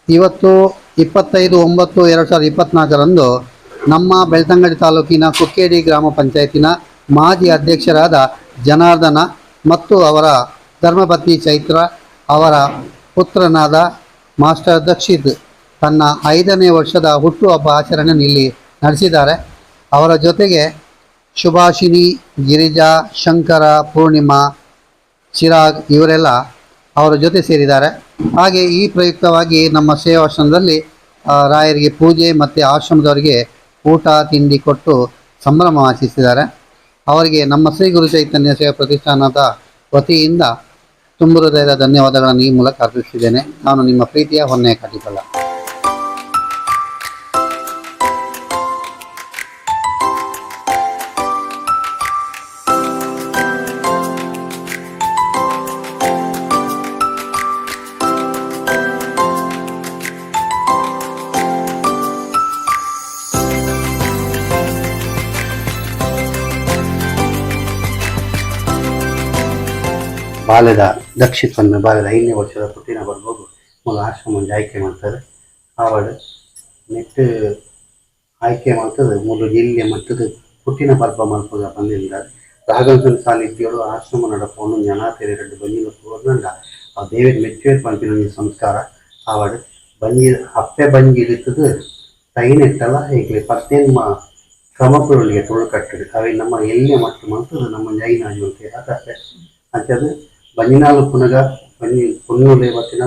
ಇವತ್ತು 25/9/2024 ನಮ್ಮ ಬೆಳ್ತಂಗಡಿ ತಾಲೂಕಿನ ಕುಕ್ಕೇರಿ ಗ್ರಾಮ ಪಂಚಾಯತಿನ ಮಾಜಿ ಅಧ್ಯಕ್ಷರಾದ ಜನಾರ್ದನ ಮತ್ತು ಅವರ ಧರ್ಮಪತ್ನಿ ಚೈತ್ರ, ಅವರ ಪುತ್ರನಾದ ಮಾಸ್ಟರ್ ದಕ್ಷಿತ್ ತನ್ನ 5ನೇ ವರ್ಷದ ಹುಟ್ಟುಹಬ್ಬ ಆಚರಣೆಯನ್ನು ಇಲ್ಲಿ ನಡೆಸಿದ್ದಾರೆ. ಅವರ ಜೊತೆಗೆ ಸುಭಾಷಿಣಿ, ಗಿರಿಜಾ, ಶಂಕರ, ಪೂರ್ಣಿಮಾ, ಚಿರಾಗ್ ಇವರೆಲ್ಲ ಅವರ ಜೊತೆ ಸೇರಿದ್ದಾರೆ. ಹಾಗೆ ಈ ಪ್ರಯುಕ್ತವಾಗಿ ನಮ್ಮ ಸೇವಾಶ್ರಮದಲ್ಲಿ ರಾಯರಿಗೆ ಪೂಜೆ ಮತ್ತು ಆಶ್ರಮದವರಿಗೆ ಊಟ ತಿಂಡಿ ಕೊಟ್ಟು ಸಂಭ್ರಮ ಆಚರಿಸಿದ್ದಾರೆ. ಅವರಿಗೆ ನಮ್ಮ ಶ್ರೀ ಗುರು ಚೈತನ್ಯ ಸೇವಾ ಪ್ರತಿಷ್ಠಾನದ ವತಿಯಿಂದ ತುಂಬ ಹೃದಯದ ಧನ್ಯವಾದಗಳನ್ನು ಈ ಮೂಲಕ ಅರ್ಪಿಸಿದ್ದೇನೆ. ನಾನು ನಿಮ್ಮ ಪ್ರೀತಿಯ ಹೊನ್ನೆಯ ಕಟಿಪಲ್ಲ. ಬಾಲ್ಯದ ದಕ್ಷಿತ್ವವನ್ನು ಬಾಲ್ಯದ 5ನೇ ವರ್ಷದ ಪುಟ್ಟಿನ ಬರ್ಬೋದು ಮೊದಲು ಆಶ್ರಮದಲ್ಲಿ ಆಯ್ಕೆ ಮಾಡ್ತಾರೆ. ಆವಾಗ ನೆಕ್ಸ್ಟ್ ಆಯ್ಕೆ ಮಾಡ್ತದೆ ಮೊದಲು ಜಿಲ್ಲೆ ಮಟ್ಟದ ಪುಟ್ಟಿನ ಪರ್ಪ ಮಲ್ಪದ ಬಂದಿದ್ದಾರೆ. ರಾಘವೇಂದ್ರ ಸಾಲಿದ್ಯರು ಆಶ್ರಮ ನಡಪವನ್ನು ಜನ ತೆರೆರಡು ಬಂಜಿನ ಪೂರ್ಣಂಡ ಆ ದೇವಿನ ಮೆಚ್ಚುವೆ ಪಂಪಿನ ಸಂಸ್ಕಾರ ಆವಾಗ ಬಂಜಿ ಅಪ್ಪೆ ಬಂಜಿ ಇಳಿತದು ತೈನೆಟ್ಟಲ್ಲ ಹೇಗೆ ಪತ್ತೇನು ಕ್ರಮಪುರಳಿಗೆ ತೊಳು ಕಟ್ಟದು ಅವೆ ನಮ್ಮ ಎಲ್ಲೇ ಮಟ್ಟು ಮಾಡ್ತದೆ ನಮ್ಮ ಜೈನಾಜಿ ಅಂತ ಅದಕ್ಕೆ ಅಂಥದ್ದು ಬಂಜಿನಾಲು ಪುನಗ ಬಂಜಿ ಪುಣ್ಣುಲೆ ಬತ್ತಿನ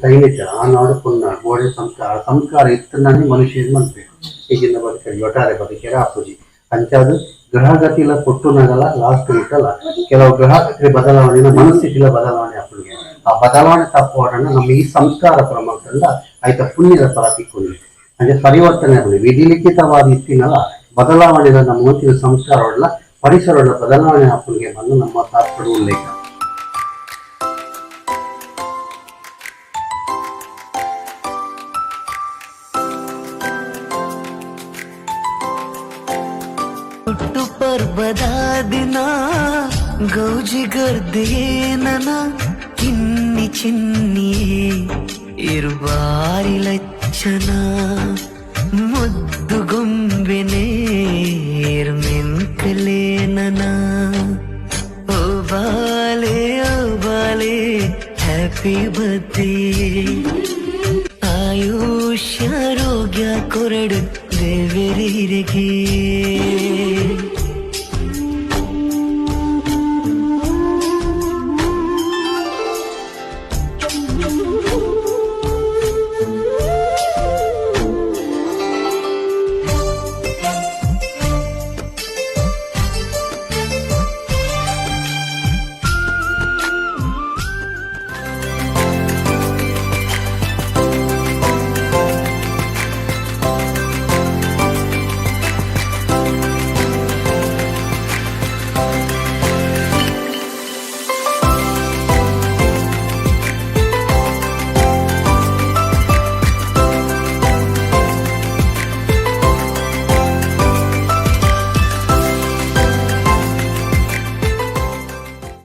ತೈನೆಟ್ಟ ಆ ನಾಡು ಪುಣ್ಣ ಗೋಡೆ ಸಂಸ್ಕಾರ ಇತ್ತನೇ ಮನುಷ್ಯ ಮಾಡ್ಬೇಕು. ಈಗಿನ ಬದುಕಲ್ಲಿ ಒಟ್ಟಾರೆ ಬದುಕಿರ ಆಪೂಜಿ ಅಂಥದ್ದು ಗ್ರಹಗತಿಲ ಕೊಟ್ಟುನಾಗಲ್ಲ ಲಾಸ್ಟ್ ಇಟ್ಟಲ್ಲ ಕೆಲವು ಗ್ರಹಗತಿ ಬದಲಾವಣೆನ ಮನಸ್ಥಿತಿಲ ಬದಲಾವಣೆ ಅಪ್ಪನಿಗೆ ಆ ಬದಲಾವಣೆ ತಪ್ಪುವನ್ನ ನಮ್ಮ ಈ ಸಂಸ್ಕಾರ ಪ್ರಮುಖದಿಂದ ಆಯ್ತ ಪುಣ್ಯದ ಫಲ ಸಿಕ್ಕೊಂಡು ಅಂದ್ರೆ ಪರಿವರ್ತನೆ ಆಗಲಿ ವಿಧಿಲಿಖಿತವಾದ ಇತ್ತಿನಲ್ಲ ಬದಲಾವಣೆಗಳ ನಮ್ಮ ಮುಂಚಿನ ಸಂಸ್ಕಾರವಲ್ಲ ಪರಿಸರದ ಬದಲಾವಣೆ ಅಪ್ಪನಿಗೆ ಬಂದು ನಮ್ಮ ಶಾಸ್ತ್ರದ ಉಲ್ಲೇಖ. ಹುಟ್ಟು ಪರ್ವದ ದಿನ ಗೌಜಿ ಗರ್ದೇನನ ಕಿನ್ನಿ ಚಿನ್ನಿಯೇ ಇರುವಾರಿ ಲಚ್ಚನ ಮುದ್ದು ಗೊಂಬೆನೇ ಮೆನ್ಕಲೇನನ ಓ ಬಾಲೆ ಹ್ಯಾಪಿ ಬರ್ತ್ಡೇ ಆಯುಷ್ಯ ಆರೋಗ್ಯ ಕೊರಡು ದೇವರಿಗೆ